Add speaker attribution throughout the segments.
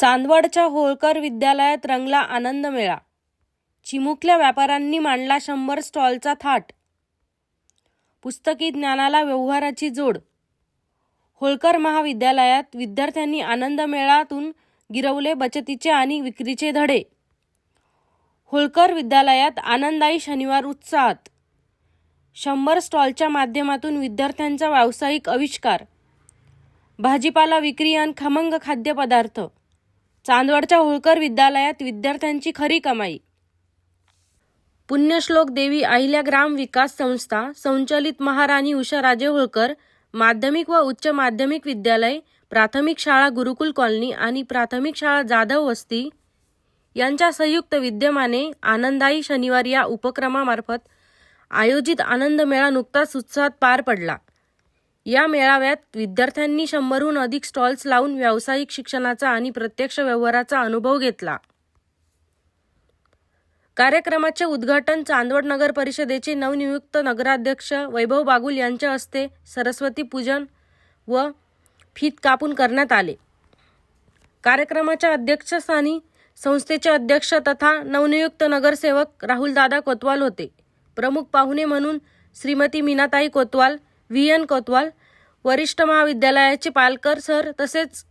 Speaker 1: चांदवडच्या होळकर विद्यालयात रंगला आनंद मेळा. चिमुकल्या व्यापाऱ्यांनी मांडला 100 स्टॉलचा थाट. पुस्तकी ज्ञानाला व्यवहाराची जोड. होळकर महाविद्यालयात विद्यार्थ्यांनी आनंद मेळ्यातून गिरवले बचतीचे आणि विक्रीचे धडे. होळकर विद्यालयात आनंददायी शनिवार उत्साहात. 100 स्टॉलच्या माध्यमातून विद्यार्थ्यांचा व्यावसायिक आविष्कार. भाजीपाला विक्री आणि खमंग खाद्यपदार्थ. चांदवडच्या होळकर विद्यालयात विद्यार्थ्यांची खरी कमाई. पुण्यश्लोक देवी अहिल्या ग्राम विकास संस्था संचलित महाराणी उषाराजे होळकर माध्यमिक व उच्च माध्यमिक विद्यालय, प्राथमिक शाळा गुरुकुल कॉलनी आणि प्राथमिक शाळा जाधव वस्ती यांच्या संयुक्त विद्यमाने आनंददायी शनिवार या उपक्रमामार्फत आयोजित आनंद मेळा नुकताच उत्साहात पार पडला. या मेळाव्यात विद्यार्थ्यांनी 100हून अधिक स्टॉल्स लावून व्यावसायिक शिक्षणाचा आणि प्रत्यक्ष व्यवहाराचा अनुभव घेतला. कार्यक्रमाचे उद्घाटन चांदवड नगर परिषदेचे नवनियुक्त नगराध्यक्ष वैभव बागुल यांच्या हस्ते सरस्वती पूजन व फीत कापून करण्यात आले. कार्यक्रमाच्या अध्यक्षस्थानी संस्थेचे अध्यक्ष तथा नवनियुक्त नगरसेवक राहुलदादा कोतवाल होते. प्रमुख पाहुणे म्हणून श्रीमती मीनाताई कोतवाल, व्ही.एन. कोतवाल, वरिष्ठ महाविद्यालयाचे पालकर सर तसेच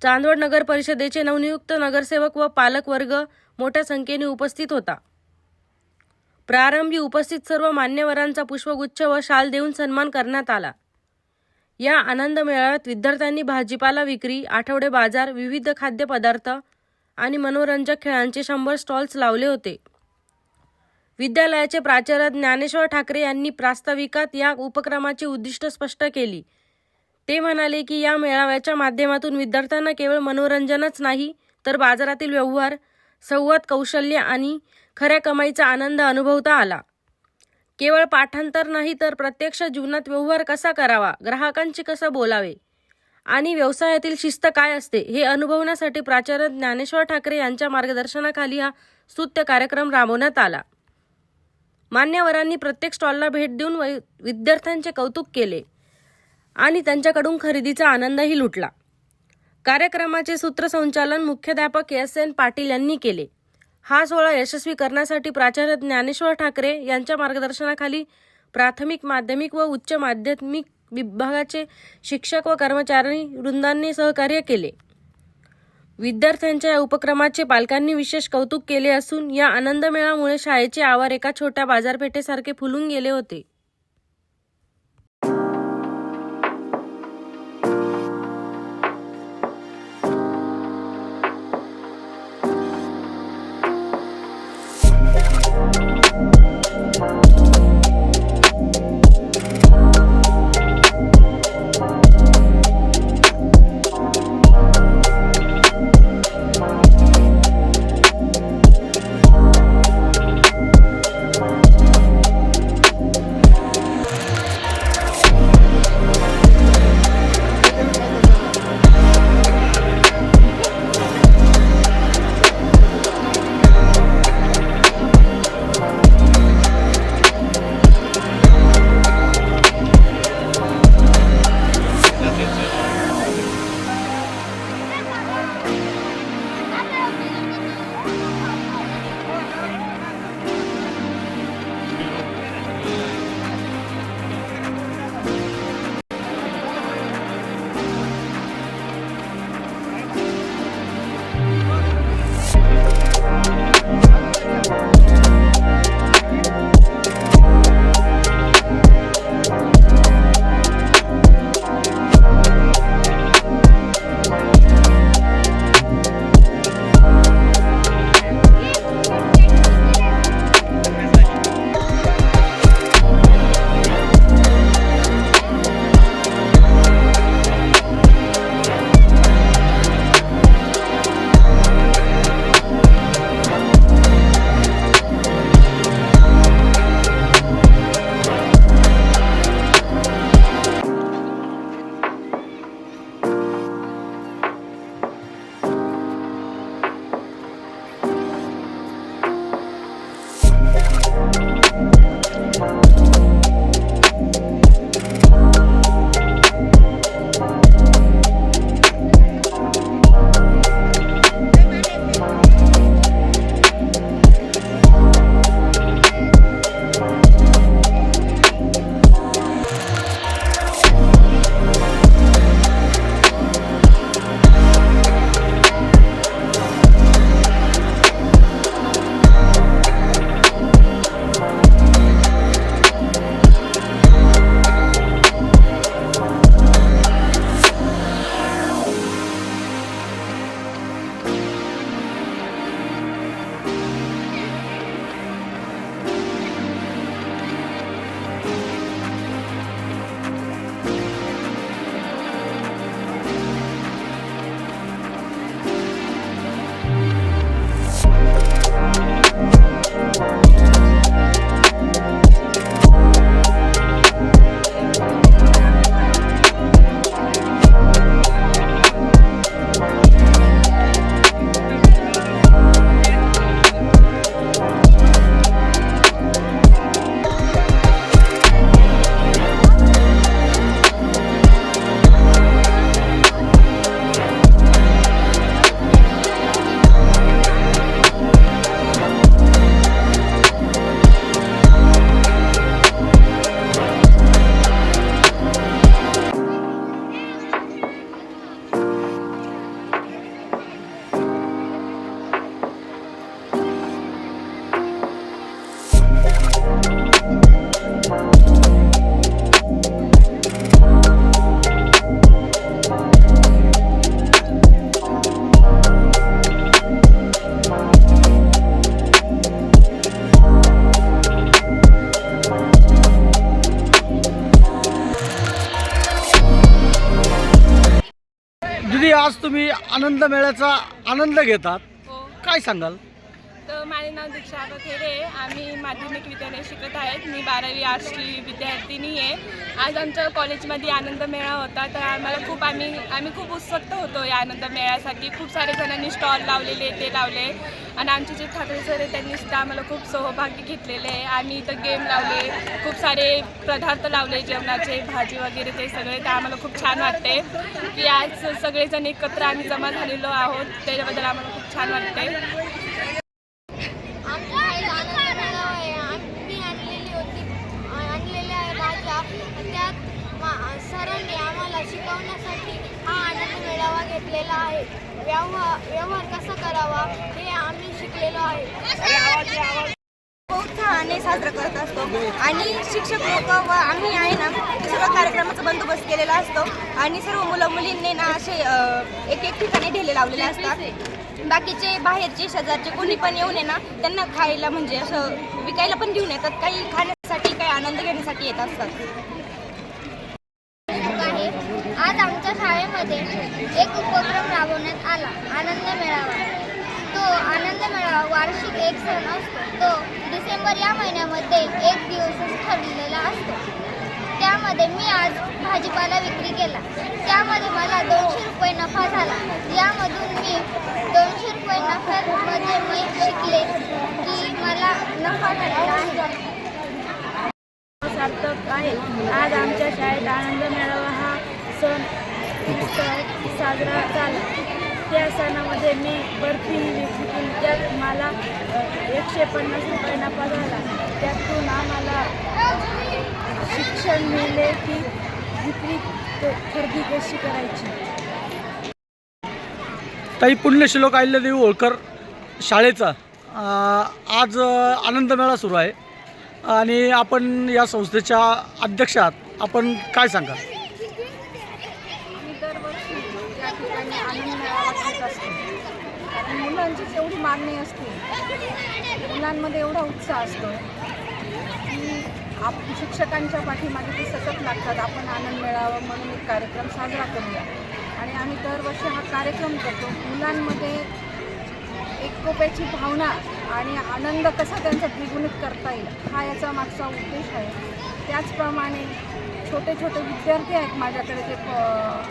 Speaker 1: चांदवड नगर परिषदेचे नवनियुक्त नगरसेवक व पालक वर्ग मोठ्या संख्येने उपस्थित होता. प्रारंभी उपस्थित सर्व मान्यवरांचा पुष्पगुच्छ व शाल देऊन सन्मान करण्यात आला. या आनंद मेळाव्यात विद्यार्थ्यांनी भाजीपाला विक्री, आठवडे बाजार, विविध खाद्यपदार्थ आणि मनोरंजक खेळांचे 100 स्टॉल्स लावले होते. विद्यालयाचे प्राचार्य ज्ञानेश्वर ठाकरे यांनी प्रास्ताविकात या उपक्रमाची उद्दिष्ट स्पष्ट केली. ते म्हणाले की या मेळाव्याच्या माध्यमातून विद्यार्थ्यांना केवळ मनोरंजनच नाही तर बाजारातील व्यवहार, संवाद कौशल्य आणि खऱ्या कमाईचा आनंद अनुभवता आला. केवळ पाठांतर नाही तर प्रत्यक्ष जीवनात व्यवहार कसा करावा, ग्राहकांशी कसं बोलावे आणि व्यवसायातील शिस्त काय असते हे अनुभवण्यासाठी प्राचार्य ज्ञानेश्वर ठाकरे यांच्या मार्गदर्शनाखाली हा स्तुत्य कार्यक्रम राबवण्यात आला. मान्यवरांनी प्रत्येक स्टॉलला भेट देऊन विद्यार्थ्यांचे कौतुक केले आणि त्यांच्याकडून खरेदीचा आनंदही लुटला. कार्यक्रमाचे सूत्रसंचालन मुख्याध्यापक एस.एन. पाटील यांनी केले. हा सोहळा यशस्वी करण्यासाठी प्राचार्य ज्ञानेश्वर ठाकरे यांच्या मार्गदर्शनाखाली प्राथमिक, माध्यमिक व उच्च माध्यमिक विभागाचे शिक्षक व कर्मचारी वृंदांनी सहकार्य केले. विद्यार्थ्यांच्या या उपक्रमाचे पालकांनी विशेष कौतुक केले असून या आनंद मेळामुळे शाळेचे आवार एका छोट्या बाजारपेठेसारखे फुलून गेले होते.
Speaker 2: आज तुम्ही आनंद मेळ्याचा आनंद घेतात,
Speaker 3: हो.
Speaker 2: काय सांगाल?
Speaker 3: तर माझे नाव दीक्षा खेडे आहे. आम्ही माध्यमिक विद्यालय शिकत आहेत. मी 12वी आर्ट्सची विद्यार्थिनी आहे. आज आमच्या कॉलेजमध्ये आनंद मेळा होता. तर आम्ही खूप उत्सुक होतो या आनंद मेळ्यासाठी. खूप सारे जणांनी स्टॉल लावलेले, ते लावले आणि आमचे जे ठाकरे सर आहे त्यांनी सुद्धा आम्हाला खूप सहभागी घेतलेले आहे. आम्ही इथं गेम लावले, खूप सारे पदार्थ लावले जेवणाचे, भाजी वगैरे ते सगळे. तर आम्हाला खूप छान वाटते की आज सगळेजण एकत्र आम्ही जमा झालेलो आहोत. त्याच्याबद्दल आम्हाला खूप छान वाटते.
Speaker 4: सरांनी आम्हाला शिकवण्यासाठी हा आनंद मेळावा घेतलेला आहे. व्यवहार कसा करावा हे आम्ही शिकलेलो आहे.
Speaker 5: उत्साहाने साजरा करत असतो आणि शिक्षक लोक व आम्ही आहे ना सर्व कार्यक्रमाचा बंदोबस्त केलेला असतो आणि सर्व मुलं मुलींनी ना असे एक ठिकाणी ढेले लावलेले असतात. बाकीचे बाहेरचे शेजारचे कोणी पण येऊन आहे ना त्यांना खायला म्हणजे असं विकायला पण घेऊन येतात. काही खाण्यासाठी काही आनंद घेण्यासाठी येत असतात.
Speaker 4: आज आमच्या शाळेमध्ये एक उपक्रम राबवण्यात आला, आनंद मेळावा. तो आनंद मेळावा वार्षिक एक सण असतो. तो डिसेंबर या महिन्यामध्ये एक दिवस ठरलेला असतो. त्यामध्ये मी आज भाजीपाला विक्री केला. त्यामध्ये मला 200 रुपये नफा झाला. यामधून मी 200 रुपये नफ्यामध्ये मी शिकले की मला नफा झालेला आहे.
Speaker 5: सार्थक आहे. आज आमच्या शाळेत आनंद मेळावा हा सण साजरा झाला. त्या सणामध्ये मी बर्फी विकून त्यात मला 150 रुपये नफा झाला. त्यातून आम्हाला शिक्षण मिळले की विक्री खरेदी कशी करायची.
Speaker 2: ताई, पुण्यश्लोक अहिल्यादेवी होळकर शाळेचा आज आनंद मेळा सुरू आहे आणि आपण या संस्थेच्या अध्यक्ष आहात. आपण काय सांगाल?
Speaker 5: आम्ही दरवर्षी या ठिकाणी आनंद मेळावा घेत असतो. कारण मुलांचीच एवढी मागणी असते, मुलांमध्ये एवढा उत्साह असतो की शिक्षकांच्या पाठीमागे ते सतत लागतात. आपण आनंद मेळावा म्हणून एक कार्यक्रम साजरा करूया आणि आम्ही दरवर्षी हा कार्यक्रम करतो. मुलांमध्ये एकोप्याची भावना आणि आनंद कसा त्यांचा द्विगुणित करता येईल हा याचा मागचा उद्देश आहे. त्याचप्रमाणे छोटे छोटे विद्यार्थी आहेत माझ्याकडे, जे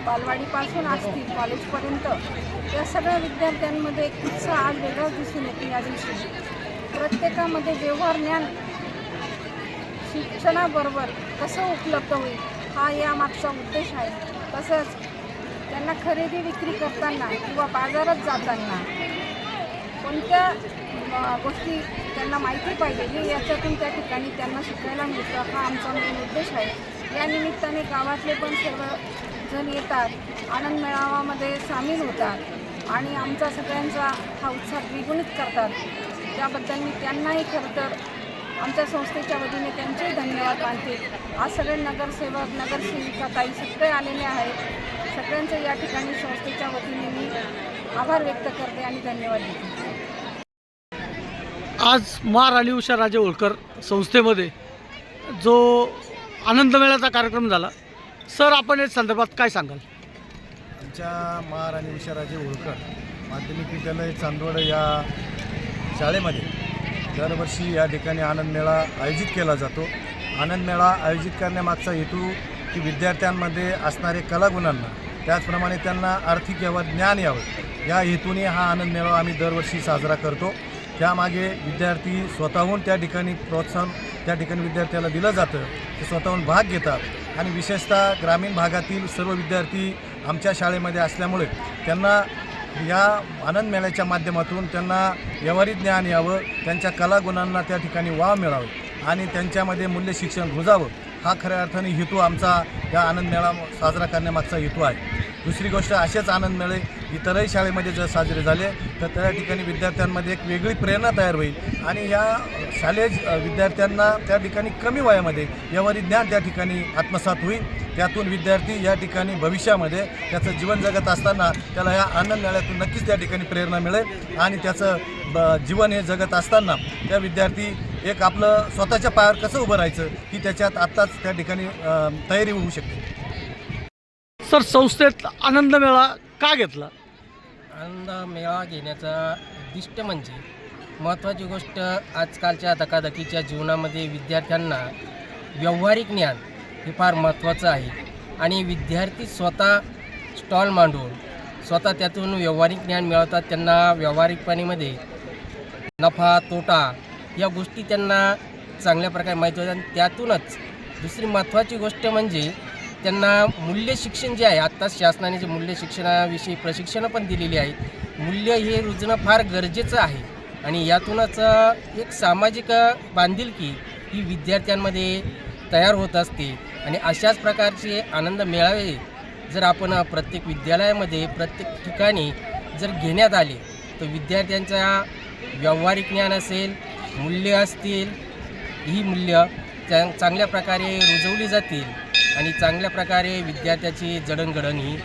Speaker 5: बालवाडीपासून असतील कॉलेजपर्यंत, त्या सगळ्या विद्यार्थ्यांमध्ये एक उत्साह आज वेगळाच दिसून येतो. या दिवशी प्रत्येकामध्ये व्यवहार ज्ञान शिक्षणाबरोबर कसं उपलब्ध होईल हा यामागचा उद्देश आहे. तसंच त्यांना खरेदी विक्री करताना किंवा बाजारात जाताना कोणत्या गोष्टी त्यांना माहिती पाहिजे हे याच्यातून त्या ठिकाणी त्यांना शिकायला मिळतं. हा आमचा मेन उद्देश आहे. या निमित्ताने गावातले पण सर्व जण येतात, आनंद मेळावामध्ये सामील होतात आणि आमचा सगळ्यांचा हा उत्साह द्विगुणित करतात. त्याबद्दल मी त्यांनाही खरं तर आमच्या संस्थेच्या वतीने त्यांचेही धन्यवाद मानते. आज सगळे नगरसेवक, नगरसेविका ताई सगळे आलेले आहेत. सगळ्यांचे या ठिकाणी संस्थेच्या वतीने मी आभार व्यक्त करते आणि धन्यवाद देते.
Speaker 2: आज महाराणी उषाराजे होळकर संस्थेमध्ये जो आनंद मेळ्याचा कार्यक्रम झाला, सर आपण या संदर्भात काय सांगाल?
Speaker 6: आमच्या महाराणी उषाराजे होळकर माध्यमिक विद्यालय चांदवड या शाळेमध्ये दरवर्षी या ठिकाणी आनंद मेळा आयोजित केला जातो. आनंद मेळा आयोजित करण्यामागचा हेतू की विद्यार्थ्यांमध्ये असणारे कलागुणांना, त्याचप्रमाणे त्यांना आर्थिक ज्ञान यावं, या हेतूने हा आनंद मेळा आम्ही दरवर्षी साजरा करतो. त्यामागे विद्यार्थी स्वतःहून त्या ठिकाणी प्रोत्साहन त्या ठिकाणी विद्यार्थ्याला दिलं जातं, ते स्वतःहून भाग घेतात आणि विशेषतः ग्रामीण भागातील सर्व विद्यार्थी आमच्या शाळेमध्ये असल्यामुळे त्यांना या आनंद मेळ्याच्या माध्यमातून त्यांना व्यवहारिक ज्ञान यावं, त्यांच्या कलागुणांना त्या ठिकाणी वाव मिळावं आणि त्यांच्यामध्ये मूल्य शिक्षण रुजावं, हा खऱ्या अर्थाने हेतू आमचा या आनंद मेळा साजरा करण्यामागचा हेतू आहे. दुसरी गोष्ट, असेच आनंद मेळे इतरही शाळेमध्ये जर साजरे झाले तर त्या ठिकाणी विद्यार्थ्यांमध्ये एक वेगळी प्रेरणा तयार होईल आणि या शालेय विद्यार्थ्यांना त्या ठिकाणी कमी वयामध्ये व्यवहारिक ज्ञान त्या ठिकाणी आत्मसात होईल. त्यातून विद्यार्थी या ठिकाणी भविष्यामध्ये त्याचं जीवन जगत असताना त्याला या आनंद मेळ्यातून नक्कीच त्या ठिकाणी प्रेरणा मिळेल आणि त्याचं जीवन हे जगत असताना त्या विद्यार्थी एक आपलं स्वतःच्या पायावर कसं उभं राहायचं ही त्याच्यात आत्ताच त्या ठिकाणी तयारी होऊ शकते.
Speaker 2: सर, संस्थेत आनंद मेळा का घेतला?
Speaker 7: आनंद मेळावा घेण्याचा उद्दिष्ट म्हणजे महत्त्वाची गोष्ट आजकालच्या धकाधकीच्या जीवनामध्ये विद्यार्थ्यांना व्यावहारिक ज्ञान हे फार महत्त्वाचं आहे आणि विद्यार्थी स्वतः स्टॉल मांडून स्वतः त्यातून व्यावहारिक ज्ञान मिळवतात. त्यांना व्यावहारिकपणीमध्ये नफा तोटा या गोष्टी त्यांना चांगल्या प्रकारे माहिती होतात आणि त्यातूनच दुसरी महत्त्वाची गोष्ट म्हणजे त्यांना मूल्य शिक्षण जे आहे, आत्ताच शासनाने जे मूल्य शिक्षणाविषयी प्रशिक्षणं पण दिलेली आहेत, मूल्य हे रुजणं फार गरजेचं आहे आणि यातूनच एक सामाजिक बांधिलकी ही विद्यार्थ्यांमध्ये तयार होत असते आणि अशाच प्रकारचे आनंद मेळावे जर आपण प्रत्येक विद्यालयामध्ये प्रत्येक ठिकाणी जर घेण्यात आले तर विद्यार्थ्यांचा व्यावहारिक ज्ञान असेल, मूल्य असतील, ही मूल्य चांगल्या प्रकारे रुजवली जातील आणि चांगल्या प्रकारे विद्यार्थ्याची जडणघडण ही